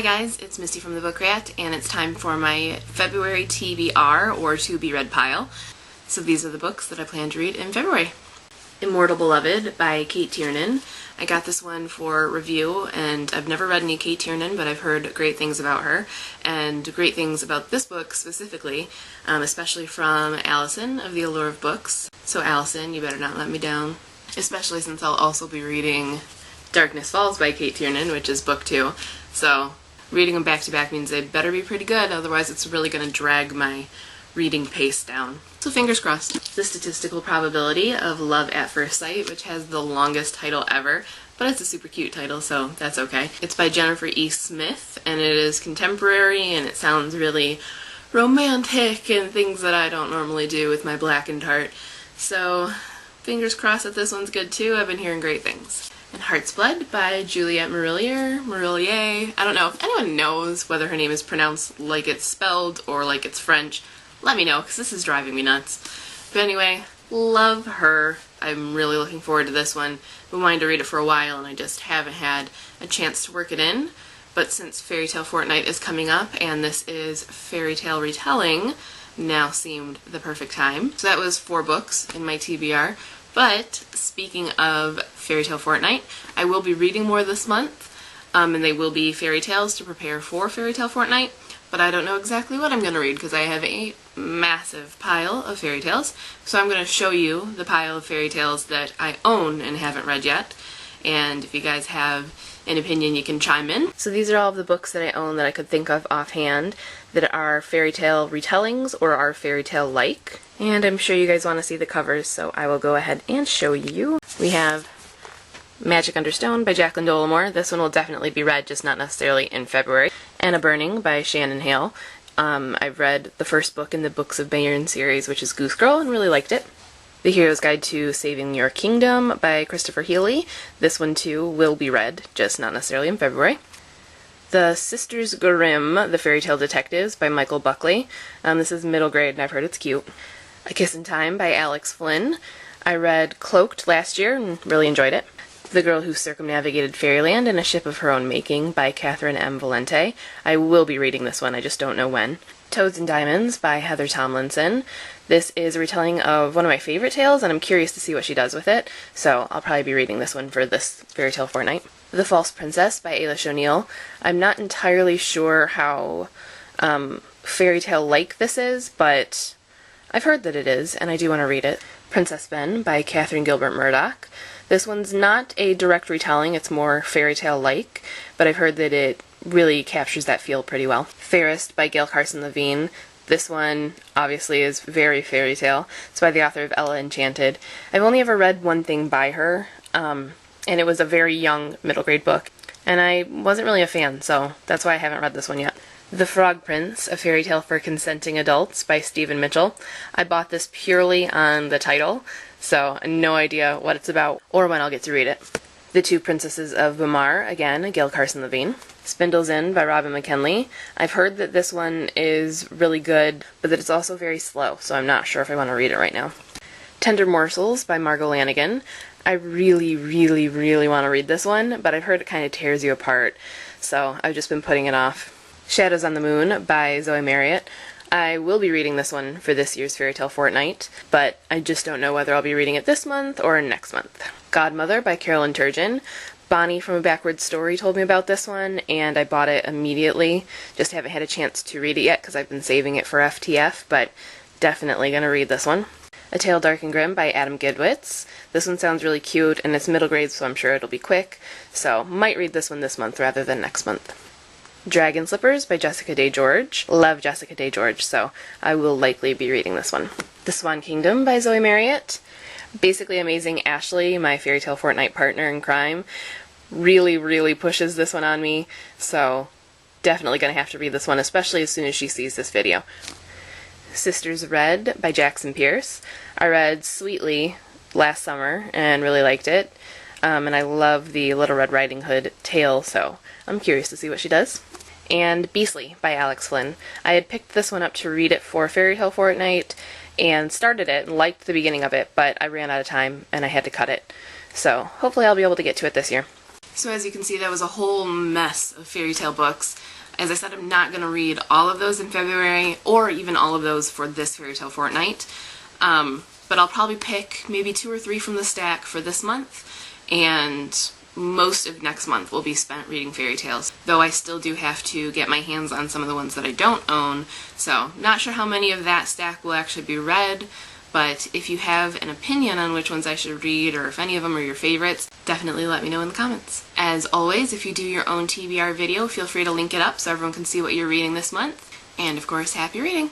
Hi guys, it's Misty from the Book Rat, and it's time for my February TBR, or to be read pile. So these are the books that I plan to read in February. Immortal Beloved by Kate Tiernan. I got this one for review, and I've never read any Kate Tiernan, but I've heard great things about her, and great things about this book specifically, especially from Allison of The Allure of Books. So Allison, you better not let me down. Especially since I'll also be reading Darkness Falls by Kate Tiernan, which is book 2. So reading them back to back means they better be pretty good, otherwise it's really going to drag my reading pace down. So fingers crossed. The Statistical Probability of Love at First Sight, which has the longest title ever, but it's a super cute title, so that's okay. It's by Jennifer E. Smith, and it is contemporary, and it sounds really romantic and things that I don't normally do with my blackened heart. So fingers crossed that this one's good too. I've been hearing great things. And Heart's Blood by Juliette Marillier. I don't know if anyone knows whether her name is pronounced like it's spelled or like it's French. Let me know, because this is driving me nuts. But anyway, love her. I'm really looking forward to this one. Been wanting to read it for a while, and I just haven't had a chance to work it in. But since Fairytale Fortnight is coming up, and this is Fairytale Retelling, now seemed the perfect time. So that was 4 books in my TBR. But speaking of Fairytale Fortnight, I will be reading more this month, and they will be fairy tales to prepare for Fairytale Fortnight, but I don't know exactly what I'm going to read because I have a massive pile of fairy tales. So I'm going to show you the pile of fairy tales that I own and haven't read yet, and if you guys have an opinion, you can chime in. So these are all of the books that I own that I could think of offhand that are fairy tale retellings or are fairy tale like. And I'm sure you guys want to see the covers, so I will go ahead and show you. We have Magic Under Stone by Jacqueline Dollimore. This one will definitely be read, just not necessarily in February. Anna Burning by Shannon Hale. I've read the first book in the Books of Bayern series, which is Goose Girl, and really liked it. The Hero's Guide to Saving Your Kingdom by Christopher Healy. This one too will be read, just not necessarily in February. The Sisters Grimm, The Fairy Tale Detectives by Michael Buckley. This is middle grade and I've heard it's cute. A Kiss in Time by Alex Flynn. I read Cloaked last year and really enjoyed it. The Girl Who Circumnavigated Fairyland in a Ship of Her Own Making by Catherine M. Valente. I will be reading this one, I just don't know when. Toads and Diamonds by Heather Tomlinson. This is a retelling of one of my favorite tales, and I'm curious to see what she does with it, so I'll probably be reading this one for this Fairy Tale Fortnight. The False Princess by Ailish O'Neill. I'm not entirely sure how fairy tale-like this is, but I've heard that it is, and I do want to read it. Princess Ben by Catherine Gilbert Murdoch. This one's not a direct retelling, it's more fairy tale-like, but I've heard that it really captures that feel pretty well. Fairest by Gail Carson Levine. This one obviously is very fairy tale. It's by the author of Ella Enchanted. I've only ever read one thing by her, and it was a very young middle grade book, and I wasn't really a fan, so that's why I haven't read this one yet. The Frog Prince, A Fairy Tale for Consenting Adults by Stephen Mitchell. I bought this purely on the title, so no idea what it's about or when I'll get to read it. The Two Princesses of Bamar, again, Gail Carson Levine. Spindle's Inn by Robin McKinley. I've heard that this one is really good, but that it's also very slow, so I'm not sure if I want to read it right now. Tender Morsels by Margot Lanigan. I really, really, really want to read this one, but I've heard it kind of tears you apart, so I've just been putting it off. Shadows on the Moon by Zoe Marriott. I will be reading this one for this year's Fairytale Fortnight, but I just don't know whether I'll be reading it this month or next month. Godmother by Carolyn Turgeon. Bonnie from A Backward Story told me about this one, and I bought it immediately. Just haven't had a chance to read it yet because I've been saving it for FTF, but definitely going to read this one. A Tale Dark and Grim by Adam Gidwitz. This one sounds really cute, and it's middle grade, so I'm sure it'll be quick, so might read this one this month rather than next month. Dragon Slippers by Jessica Day George. Love Jessica Day George, so I will likely be reading this one. The Swan Kingdom by Zoe Marriott. Basically Amazing Ashley, my Fairytale Fortnight partner in crime, really, really pushes this one on me, so definitely going to have to read this one, especially as soon as she sees this video. Sisters Red by Jackson Pierce. I read Sweetly last summer and really liked it, and I love the Little Red Riding Hood tale, so I'm curious to see what she does. And Beastly by Alex Flynn. I had picked this one up to read it for Fairytale Fortnight and started it and liked the beginning of it, but I ran out of time and I had to cut it. So hopefully I'll be able to get to it this year. So as you can see, that was a whole mess of fairy tale books. As I said, I'm not going to read all of those in February, or even all of those for this fairy tale fortnight. But I'll probably pick maybe 2 or 3 from the stack for this month, and most of next month will be spent reading fairy tales, though I still do have to get my hands on some of the ones that I don't own, so not sure how many of that stack will actually be read, but if you have an opinion on which ones I should read, or if any of them are your favorites, definitely let me know in the comments. As always, if you do your own TBR video, feel free to link it up so everyone can see what you're reading this month, and of course, happy reading!